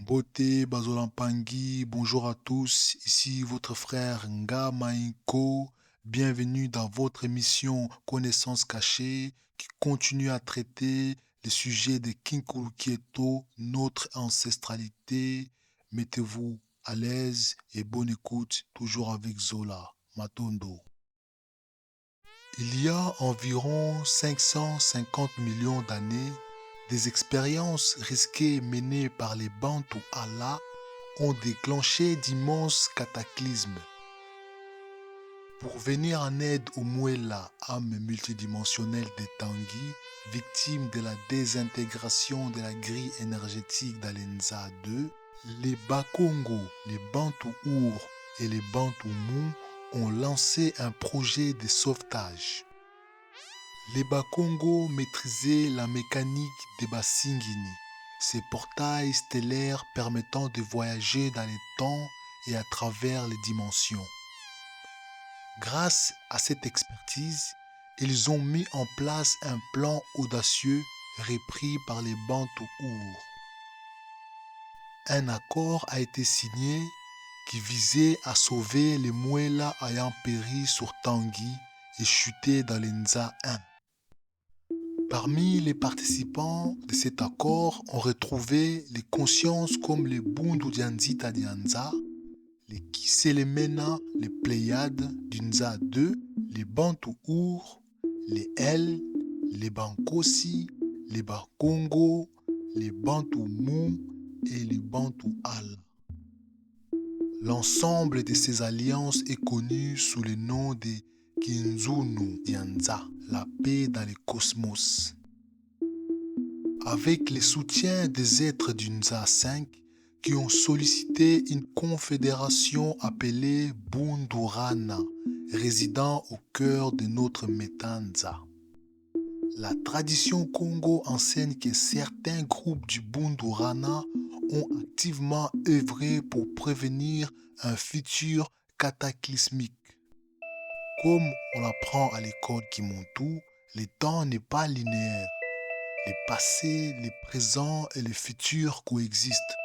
Bote Bazolampangi, bonjour à tous, ici votre frère Nga Maïko. Bienvenue dans votre émission Connaissances cachées qui continue à traiter les sujets de Kinkulukieto, notre ancestralité. Mettez-vous à l'aise et bonne écoute, toujours avec Zola Matondo. Il y a environ 550 millions d'années, des expériences risquées menées par les Bantu Allah ont déclenché d'immenses cataclysmes. Pour venir en aide aux Muela, âmes multidimensionnelles des Tanguy, victimes de la désintégration de la grille énergétique d'Alenza 2, les Bakongo, les Bantu Our et les Bantu Mu ont lancé un projet de sauvetage. Les Bakongo maîtrisaient la mécanique des Basingini, ces portails stellaires permettant de voyager dans les temps et à travers les dimensions. Grâce à cette expertise, ils ont mis en place un plan audacieux repris par les Bantu Our. Un accord a été signé qui visait à sauver les Muela ayant péri sur Tanguy et chuté dans l'Enza 1. Parmi les participants de cet accord, on retrouvait les consciences comme les Bundu Dianzita Dianza, les Kiselemena, les Pléiades d'Unza 2, les Bantu Our, les El, les Bankosi, les Bakongo, les Bantu Mu et les Bantu Al. L'ensemble de ces alliances est connu sous le nom de Kinzunu Dianza, la paix dans le cosmos. Avec le soutien des êtres d'Unza 5 qui ont sollicité une confédération appelée Bundurana, résidant au cœur de notre Metanza. La tradition Congo enseigne que certains groupes du Bundurana ont activement œuvré pour prévenir un futur cataclysmique. Comme on l'apprend à l'école Kimuntu, le temps n'est pas linéaire. Le passé, le présent et le futur coexistent.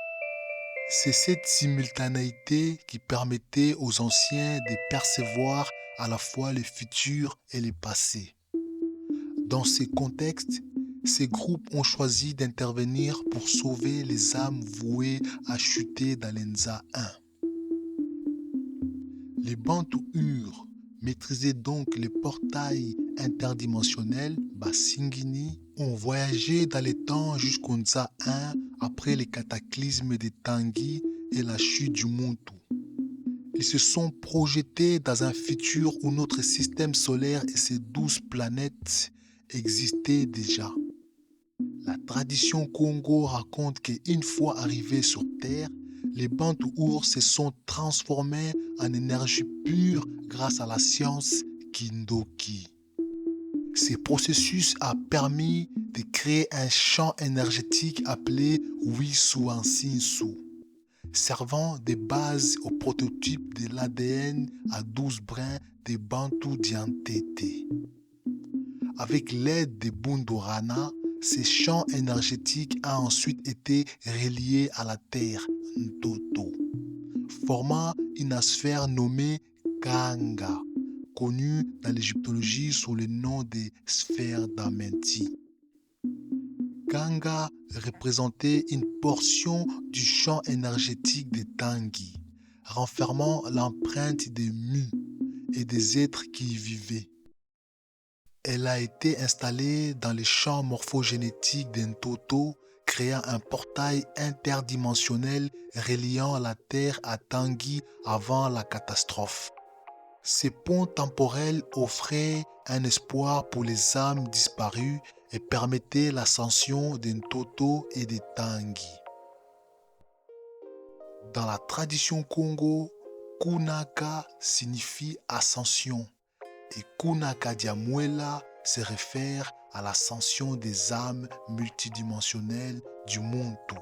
C'est cette simultanéité qui permettait aux anciens de percevoir à la fois le futur et le passé. Dans ces contextes, ces groupes ont choisi d'intervenir pour sauver les âmes vouées à chuter dans l'Enza 1. Les Bantu Ur maîtrisaient donc les portails interdimensionnels Basingini, ont voyagé dans les temps jusqu'au Nza 1 après les cataclysmes des Tanguy et la chute du Muntu. Ils se sont projetés dans un futur où notre système solaire et ses 12 planètes existaient déjà. La tradition Congo raconte qu'une fois arrivés sur Terre, les Bantu Our se sont transformés en énergie pure grâce à la science Kindoki. Ce processus a permis de créer un champ énergétique appelé Wisuansinsu, servant de base au prototype de l'ADN à 12 brins des Bantu Diantete. Avec l'aide de Bundurana, ce champ énergétique a ensuite été relié à la Terre, Ntoto, formant une sphère nommée Kanga, connue dans l'égyptologie sous le nom de sphère d'Amenti. Kanga représentait une portion du champ énergétique des Tanguy, renfermant l'empreinte des Mu et des êtres qui y vivaient. Elle a été installée dans les champs morphogénétiques d'Ntoto, créant un portail interdimensionnel reliant la Terre à Tanguy avant la catastrophe. Ces ponts temporels offraient un espoir pour les âmes disparues et permettaient l'ascension d'Ntoto et de Tanguy. Dans la tradition Congo, Kunaka signifie ascension. Et Kunaka Diamuela se réfère à l'ascension des âmes multidimensionnelles du Muntu.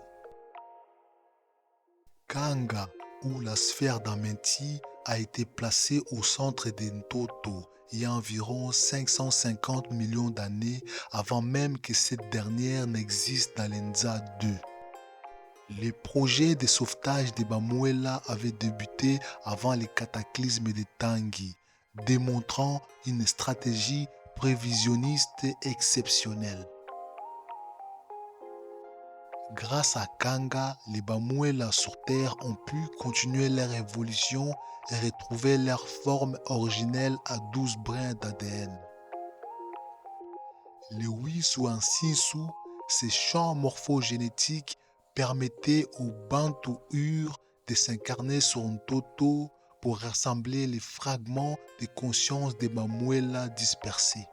Kanga, ou la sphère d'Amenti, a été placée au centre d'Ntoto il y a environ 550 millions d'années avant même que cette dernière n'existe dans l'Enza 2. Les projets de sauvetage des Bamuela avaient débuté avant les cataclysmes de Tanguy, démontrant une stratégie prévisionniste exceptionnelle. Grâce à Kanga, les Bamuela sur Terre ont pu continuer leur évolution et retrouver leur forme originelle à 12 brins d'ADN. Les Wisu en Sinsu, ces champs morphogénétiques permettaient aux Bantu-Ur de s'incarner sur un Toto pour rassembler les fragments de conscience des Bamuela dispersés.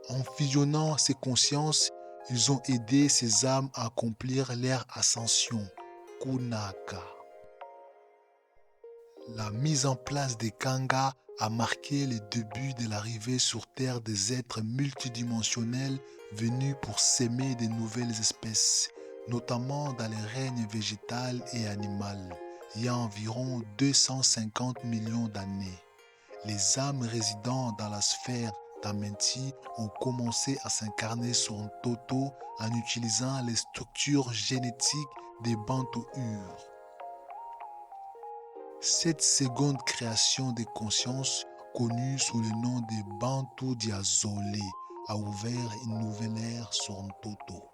En fusionnant ces consciences, ils ont aidé ces âmes à accomplir leur ascension, Kunaka. La mise en place des Kanga a marqué les débuts de l'arrivée sur Terre des êtres multidimensionnels venus pour s'aimer de nouvelles espèces, notamment dans les règnes végétal et animal, il y a environ 250 millions d'années. Les âmes résidant dans la sphère d'Amenti ont commencé à s'incarner sur un Toto en utilisant les structures génétiques des Bantu-Ur. Cette seconde création de conscience, connue sous le nom de Bantu Diazolé, a ouvert une nouvelle ère sur un Toto.